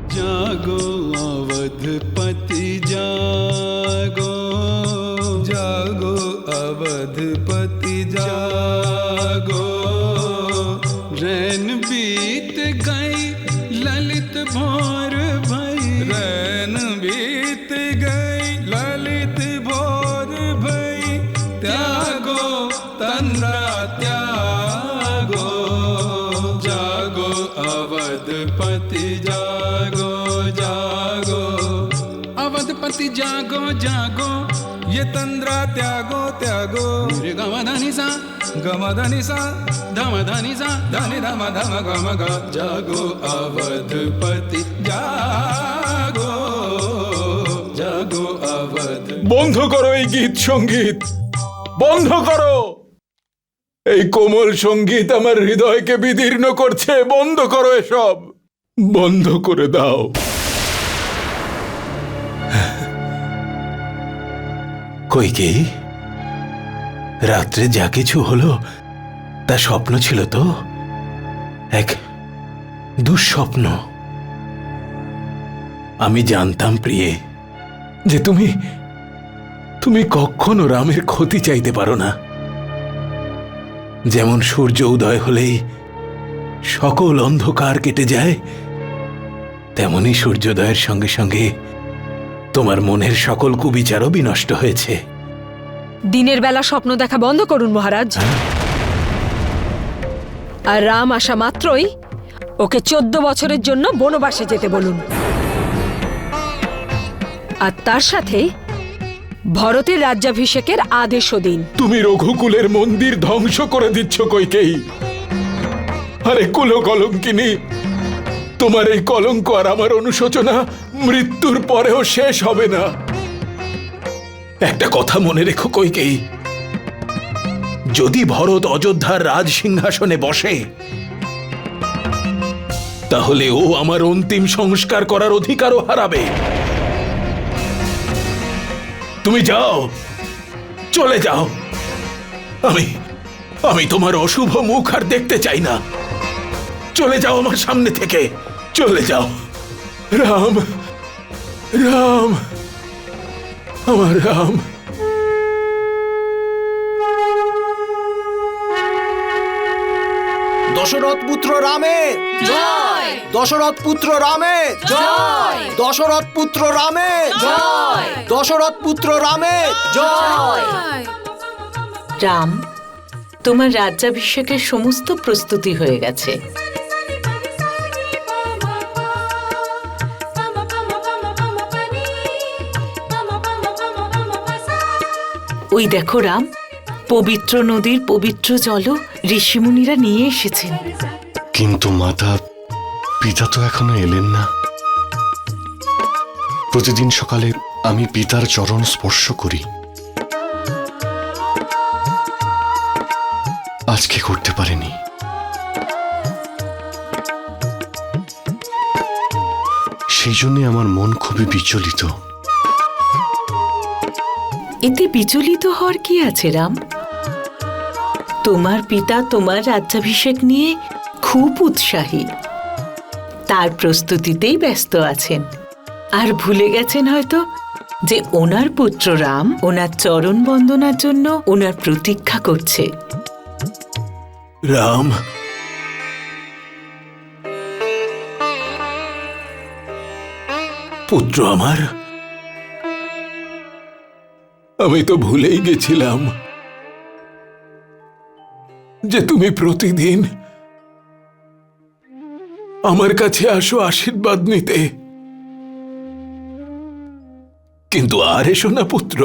जागो अवधपति जागो, जागो अवधपति जागो। रैन बीत गई ललित भोर भई, रैन बीत गई ललित भोर भई। त्यागो तंद्रा त्यागो, जागो अवधपति जागो जागो। अवधपति जागो जागो, ये तंद्रा त्यागो त्यागो। गमधनि सा गमधनि सा धमधनि सा धनि धम धम गम ग। जागो अवधपति जागो, जागो अवध। বন্ধ করো এই গীত সঙ্গীত, বন্ধ করো। এই কোমল সঙ্গীত আমার হৃদয়কে বিদীর্ণ করছে। বন্ধ করো এসব, বন্ধ করে দাও। কইকেয়ী, রাত্রে যা কিছু হলো তা স্বপ্ন ছিল তো? এক দুঃস্বপ্ন। আমি জানতাম প্রিয়ে যে তুমি কখনো রামের ক্ষতি চাইতে পারো না। যেমন সূর্য উদয় হলেই সকল অন্ধকার কেটে যায়, তেমনি সূর্যোদয়ের সঙ্গে সঙ্গে তোমার মনের সকল কুবিচারও বিনষ্ট হয়েছে। দিনের বেলা স্বপ্ন দেখা বন্ধ করুন মহারাজ। আর রাম আসা মাত্রই ওকে 14 বছরের জন্য বনবাসে যেতে বলুন। আর তার সাথে ভরতের রাজ্যাভিষেকের আদেশও দিন। তুমি রঘুকুলের মন্দির ধ্বংস করে দিচ্ছ কইকেয়ী। আরে কুল কলঙ্কিনী, তোমার এই কলঙ্ক আর আমার অনুশোচনা মৃত্যুর পরেও শেষ হবে না। একটা কথা মনে রেখো কইকেয়ী, যদি ভরত অযোধ্যার রাজ সিংহাসনে বসে, তাহলে ও আমার অন্তিম সংস্কার করার অধিকারও হারাবে। তুমি যাও, চলে যাও। আমি তোমার অশুভ মুখ আর দেখতে চাই না। চলে যাও আমার সামনে থেকে, চলে যাও। রাম, রাম, আমার রাম। দশরথ পুত্র রামের জয়, দশরথ পুত্র রামের জয়, দশরথ পুত্র রামের জয়, দশরথ পুত্র রামের জয়। রাম, তোমার রাজ্যাভিষেকের সমস্ত প্রস্তুতি হয়ে গেছে। ওই দেখো রাম, পবিত্র নদীর পবিত্র জল ঋষিমুনিরা নিয়ে এসেছেন। কিন্তু মাতা, পিতা তো এখনো এলেন না। প্রতিদিন সকালে আমি পিতার চরণ স্পর্শ করি, আজকে করতে পারিনি। সেই জন্যে আমার মন খুবই বিচলিত। এতে বিচলিত হওয়ার কি আছে রাম? তোমার পিতা তোমার রাজ্যাভিষেক নিয়ে খুব উৎসাহী, তার প্রস্তুতিতেই ব্যস্ত আছেন। আর ভুলে গেছেন হয়তো যে ওনার পুত্র রাম ওনার চরণ বন্দনার জন্য ওনার প্রতীক্ষা করছে। রাম, পুত্র আমার, আমি তো ভুলেই গেছিলাম যে তুমি প্রতিদিন আমার কাছে আসো আশীর্বাদ নিতে। কিন্তু আর এসো না পুত্র,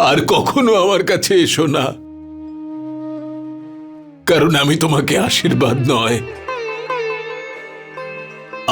আর কখনো আমার কাছে এসো না, কারণ আমি তোমাকে আশীর্বাদ নয়,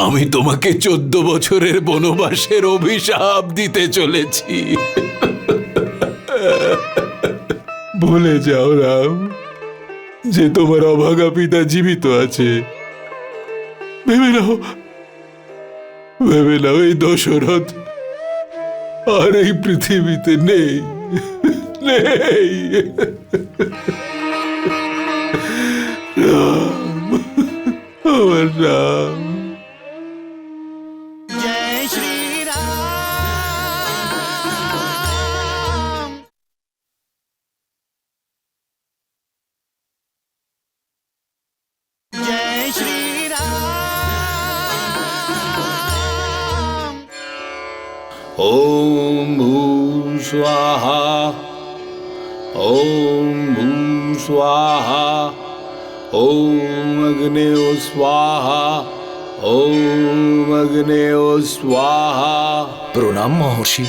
আমি তোমাকে 14 বছরের বনবাসের অভিশাপ দিতে চলেছি। ভুলে যাও রাম যে তোমার অভাগা পিতা জীবিত আছে। ভেবে নাও এই দশরথ আর এই পৃথিবীতে নেই, নেই। রাম, আমার রাম। ॐ भूस्वाहा ॐ भूस्वाहा ॐ अग्नेयो स्वाहा ॐ अग्नेयो स्वाहा। প্রণাম মহর্ষি।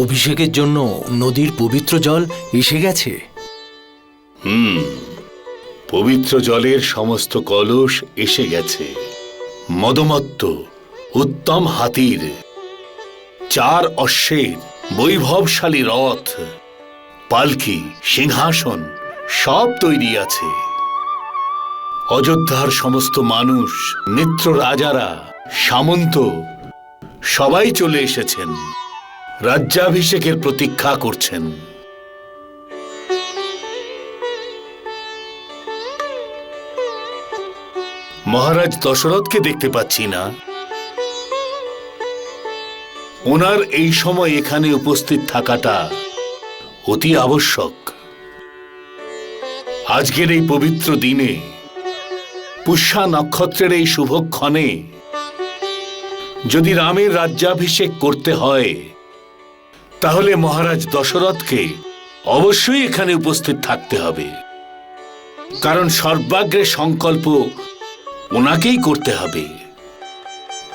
অভিষেকের জন্য নদীর পবিত্র জল এসে গেছে। পবিত্র জলের সমস্ত কলস এসে গেছে। মদমত্ত উত্তম হাতির, 4 অশ্বের বৈভবশালী রথ, পালকি, সিংহাসন সব তৈরি আছে। অযোধ্যার সমস্ত মানুষ, মিত্র রাজারা, সামন্ত সবাই চলে এসেছেন, রাজ্যাভিষেকের প্রতীক্ষা করছেন। মহারাজ দশরথকে দেখতে পাচ্ছি না। ওনার এই সময় এখানে উপস্থিত থাকাটা অতি আবশ্যক। আজকের এই পবিত্র দিনে, পুষ্যা নক্ষত্রের এই শুভক্ষণে যদি রামের রাজ্যাভিষেক করতে হয়, তাহলে মহারাজ দশরথকে অবশ্যই এখানে উপস্থিত থাকতে হবে। কারণ সর্বাগ্রে সংকল্প ওনাকেই করতে হবে।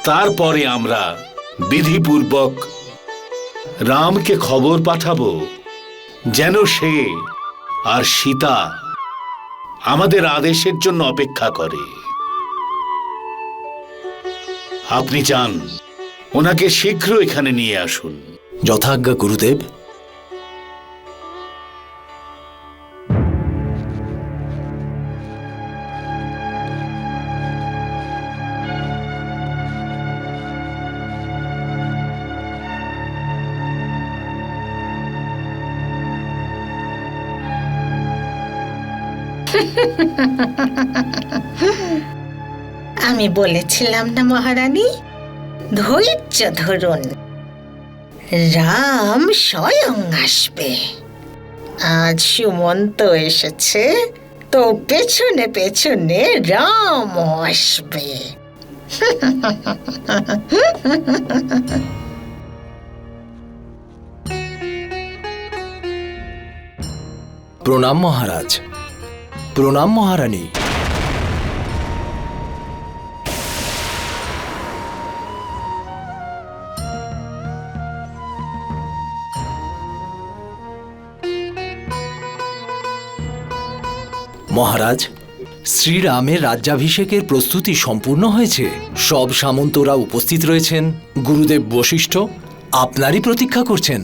তারপরে আমরা বিধিপূর্বক রামকে খবর পাঠাবো যেন সে আর সীতা আমাদের আদেশের জন্য অপেক্ষা করে। আপনি চান ওনাকে শীঘ্র এখানে নিয়ে আসুন। যথাজ্ঞা গুরুদেব। আমি বলেছিলাম না মহারানী, ধৈর্য ধরুন, রাম স্বয়ং আসবে। আজ সুমন্ত এসেছে তো পেছনে পেছনে রাম আসবে। প্রণাম মহারাজ। প্রণাম মহারানী। মহারাজ, শ্রীরামের রাজ্যাভিষেকের প্রস্তুতি সম্পূর্ণ হয়েছে। সব সামন্তরা উপস্থিত রয়েছেন। গুরুদেব বশিষ্ঠ আপনারই প্রতীক্ষা করছেন।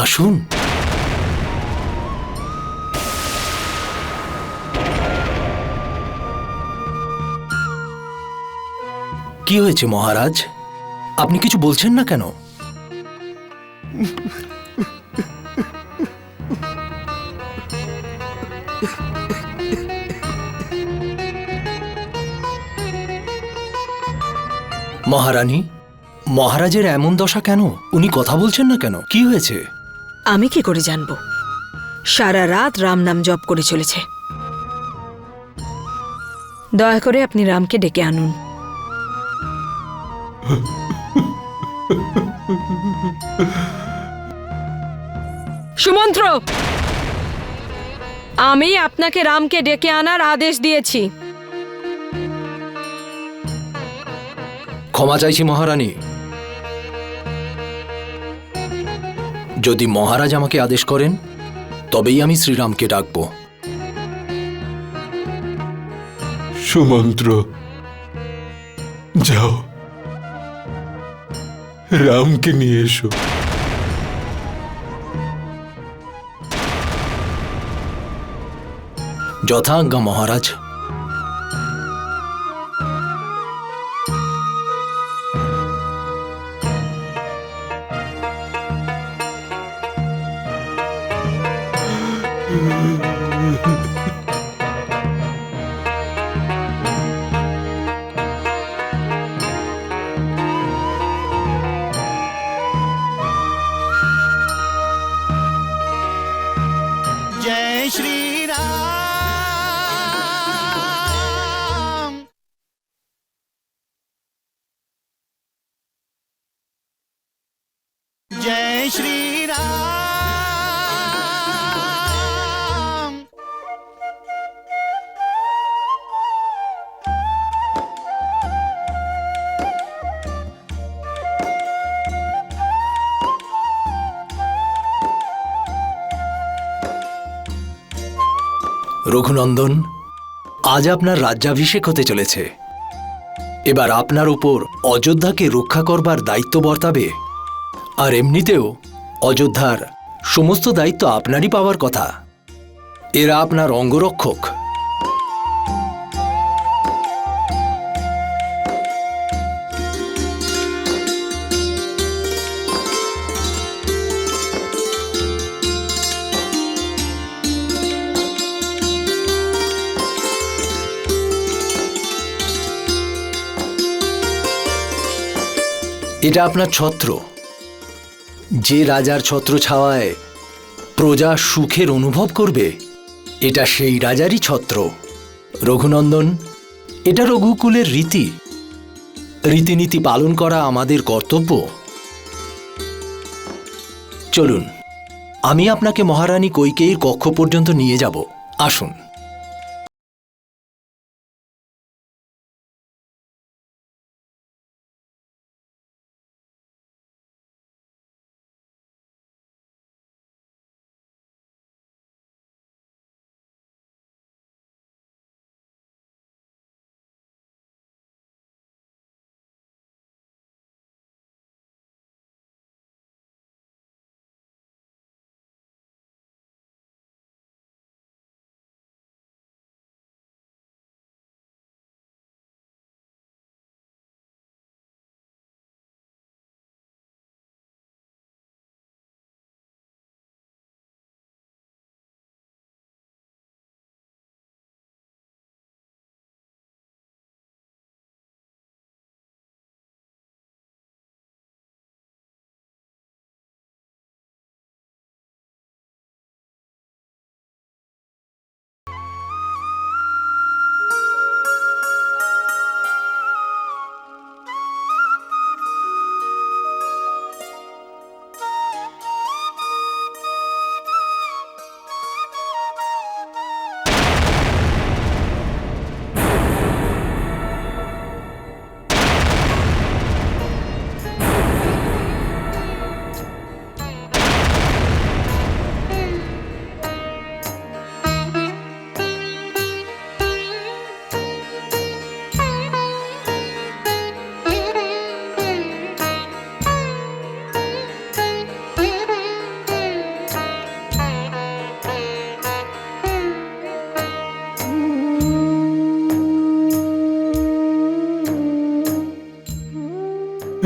আসুন। কি হয়েছে মহারাজ? আপনি কিছু বলছেন না কেন? মহারানী, মহারাজের এমন দশা কেন? উনি কথা বলছেন না কেন? কি হয়েছে? আমি কি করে জানবো? সারা রাত রাম নাম জপ করে চলেছে। দয়া করে আপনি রামকে ডেকে আনুন। সুমন্ত্র, আমি আপনাকে রামকে ডেকে আনার আদেশ দিয়েছি। ক্ষমা চাইছি মহারানী। যদি মহারাজ আমাকে আদেশ করেন তবেই আমি শ্রীরামকে ডাকব। সুমন্ত্র, যাও, রামকে নিয়ে এসো। যথাজ্ঞা মহারাজ। রঘুনন্দন, আজ আপনার রাজ্যাভিষেক হতে চলেছে। এবার আপনার উপর অযোধ্যাকে রক্ষা করবার দায়িত্ব বর্তাবে। আর এমনিতেও অযোধ্যার সমস্ত দায়িত্ব আপনারই পাওয়ার কথা। এরা আপনার অঙ্গরক্ষক। এটা আপনার ছত্র। যে রাজার ছত্র ছাওয়ায় প্রজা সুখের অনুভব করবে, এটা সেই রাজারই ছত্র। রঘুনন্দন, এটা রঘুকুলের রীতি। রীতিনীতি পালন করা আমাদের কর্তব্য। চলুন, আমি আপনাকে মহারানী কৈকেয়ীর কক্ষ পর্যন্ত নিয়ে যাব। আসুন।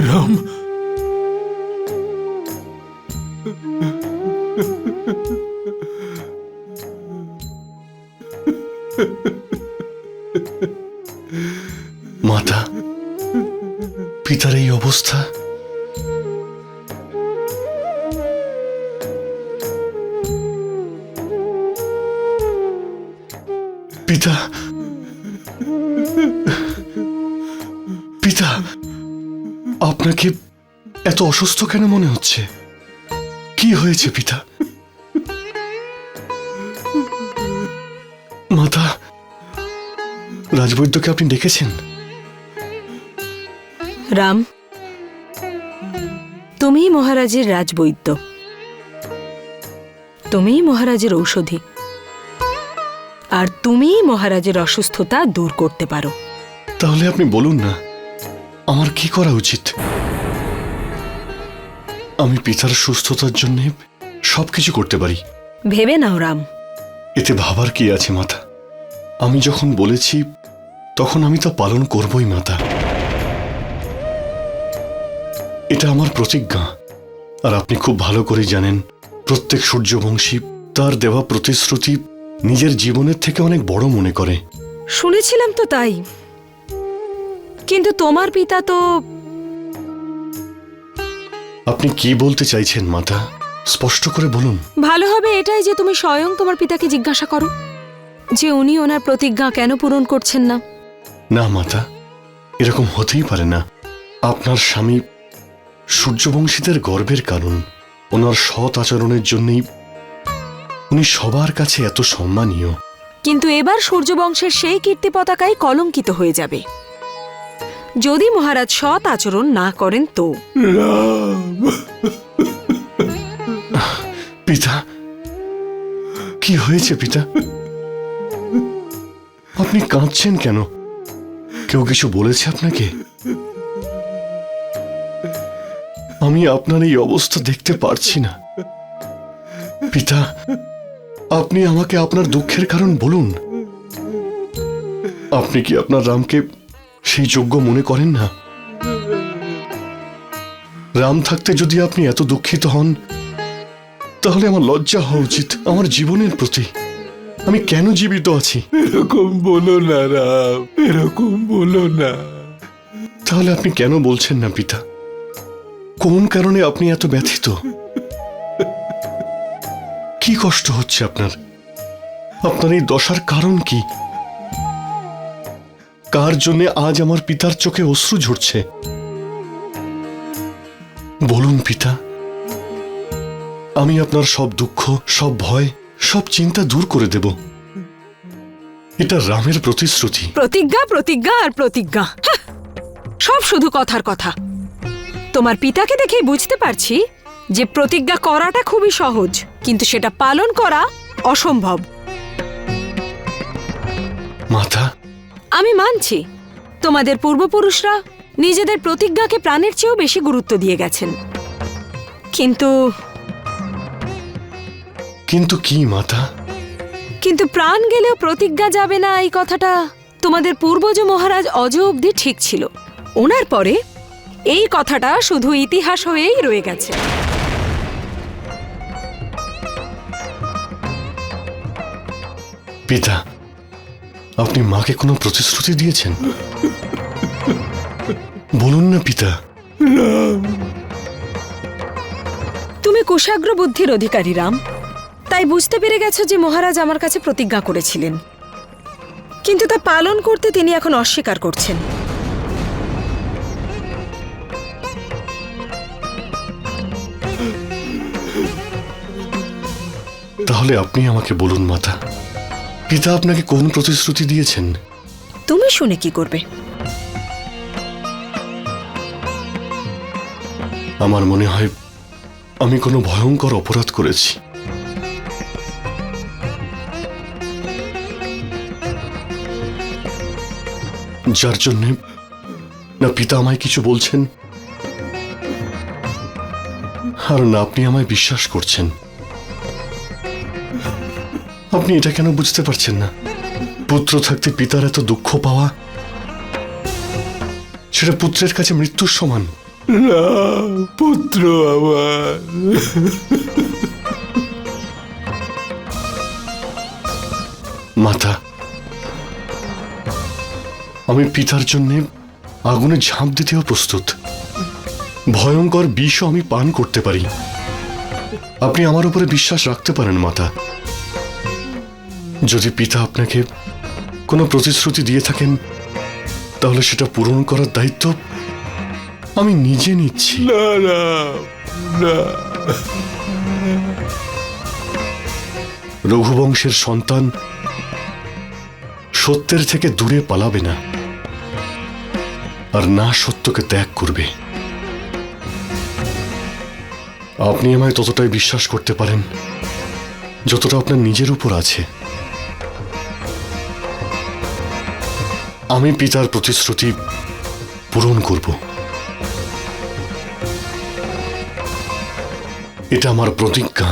রাম, মাতা, পিতার এই অবস্থা। পিতা, পিতা, আপনাকে এত অসুস্থ কেন মনে হচ্ছে? কি হয়েছে পিতা? মাতা, রাজবৈদ্যকে আপনি ডেকেছেন? রাম, তুমিই মহারাজের রাজবৈদ্য, তুমিই মহারাজের ঔষধি, আর তুমিই মহারাজের অসুস্থতা দূর করতে পারো। তাহলে আপনি বলুন না, আমার কি করা উচিত? আমি পিতার সুস্থতার জন্য সবকিছু করতে পারি। ভেবে নাও রাম। এতে ভাবার কি আছে মাতা? আমি যখন বলেছি তখন আমি তা পালন করবই মাতা। এটা আমার প্রতিজ্ঞা। আর আপনি খুব ভালো করে জানেন, প্রত্যেক সূর্যবংশী তার দেওয়া প্রতিশ্রুতি নিজের জীবনের থেকে অনেক বড় মনে করে। শুনেছিলাম তো তাই, কিন্তু তোমার পিতা তো... আপনি কি বলতে চাইছেন মাতা? স্পষ্ট করে বলুন। ভালো হবে এটাই যে তুমি স্বয়ং তোমার পিতাকে জিজ্ঞাসা করো যে উনি ওনার প্রতিজ্ঞা কেন পূরণ করছেন না। না মাতা, এরকম হতেই পারে না। আপনার স্বামী সূর্যবংশীদের গর্বের কারণ। ওনার সৎ আচরণের জন্যই উনি সবার কাছে এত সম্মানীয়। কিন্তু এবার সূর্যবংশের সেই কীর্তি পতাকাই কলঙ্কিত হয়ে যাবে যদি মহারাজ সৎ আচরণ না করেন তো। পিতা, কি হয়েছে পিতা? আপনি কাঁদছেন কেন? কেউ কিছু বলেছে আপনাকে? আমি আপনার এই অবস্থা দেখতে পারছি না। পিতা, আপনি আমাকে আপনার দুঃখের কারণ বলুন। আপনি কি আপনার রামকে সেই যোগ্য মনে করেন না? রাম থাকতে যদি আপনি এত দুঃখিত হন, তাহলে আমার লজ্জা হওয়া উচিত আমার জীবনের প্রতি। আমি কেন জীবিত আছি? এরকম বলো না রাম, এরকম বলো না। তাহলে আপনি কেন বলছেন না পিতা? কোন কারণে আপনি এত ব্যথিত? কি কষ্ট হচ্ছে আপনার? আপনার এই দশার কারণ কি? কার জন্যে আজ আমার পিতার চোখে অশ্রু ঝরছে? বলুন পিতা, আমি আপনার সব দুঃখ, সব ভয়, সব চিন্তা দূর করে দেব। এটা রামের প্রতিশ্রুতি। প্রতিজ্ঞা, প্রতিজ্ঞা আর প্রতিজ্ঞা, হাহ! সব শুধু কথার কথা। তোমার পিতাকে দেখেই বুঝতে পারছি যে প্রতিজ্ঞা করাটা খুবই সহজ, কিন্তু সেটা পালন করা অসম্ভব। মাতা, আমি মানছি তোমাদের পূর্বপুরুষরা নিজেদের প্রতিজ্ঞাকে প্রাণের চেয়েও বেশি গুরুত্ব দিয়ে গেছেন, কিন্তু কিন্তু কি মাতা? কিন্তু প্রাণ গেলেও প্রতিজ্ঞা যাবে না, এই কথাটা তোমাদের পূর্বজ মহারাজ অজ অবধি ঠিক ছিল। ওনার পরে এই কথাটা শুধু ইতিহাস হয়েই রয়ে গেছে। পিতা, আপনি মাকে কোনো প্রতিশ্রুতি দিয়েছেন? বলুন না পিতা। তুমি কুশাগ্র বুদ্ধির অধিকারী রাম, তাই বুঝতে পেরে গেছো যে মহারাজ আমার কাছে প্রতিজ্ঞা করেছিলেন, কিন্তু তা পালন করতে তিনি এখন অস্বীকার করছেন। তাহলে আপনি আমাকে বলুন মাতা, পিতা আপনাকে কোন প্রতিশ্রুতি দিয়েছেন? তুমি শুনে কি করবে? আমার মনে হয় আমি কোনো ভয়ঙ্কর অপরাধ করেছি। যার জন্যে না পিতা আমায় কিছু বলছেন, আর না আপনি আমায় বিশ্বাস করছেন। আপনি এটা কেন বুঝতে পারছেন না? পুত্র থাকতে পিতার এত দুঃখ পাওয়া, সেটা পুত্রের কাছে মৃত্যুর সমান। রাম, পুত্র আমার। মাতা, আমি পিতার জন্য আগুনে ঝাঁপ দিতেও প্রস্তুত। ভয়ঙ্কর বিষও আমি পান করতে পারি। আপনি আমার উপরে বিশ্বাস রাখতে পারেন মাতা। যদি পিতা আপনাকে কোনো প্রতিশ্রুতি দিয়ে থাকেন, তাহলে সেটা পূরণ করার দায়িত্ব আমি নিজে নিচ্ছি। না রাম, না। রঘুবংশের সন্তান সত্যের থেকে দূরে পালাবে না, আর না সত্যকে ত্যাগ করবে। আপনি আমায় ততটাই বিশ্বাস করতে পারেন যতটা আপনার নিজের উপর আছে। আমি পিতার প্রতিশ্রুতি পূরণ করব। এটা আমার প্রতিজ্ঞা।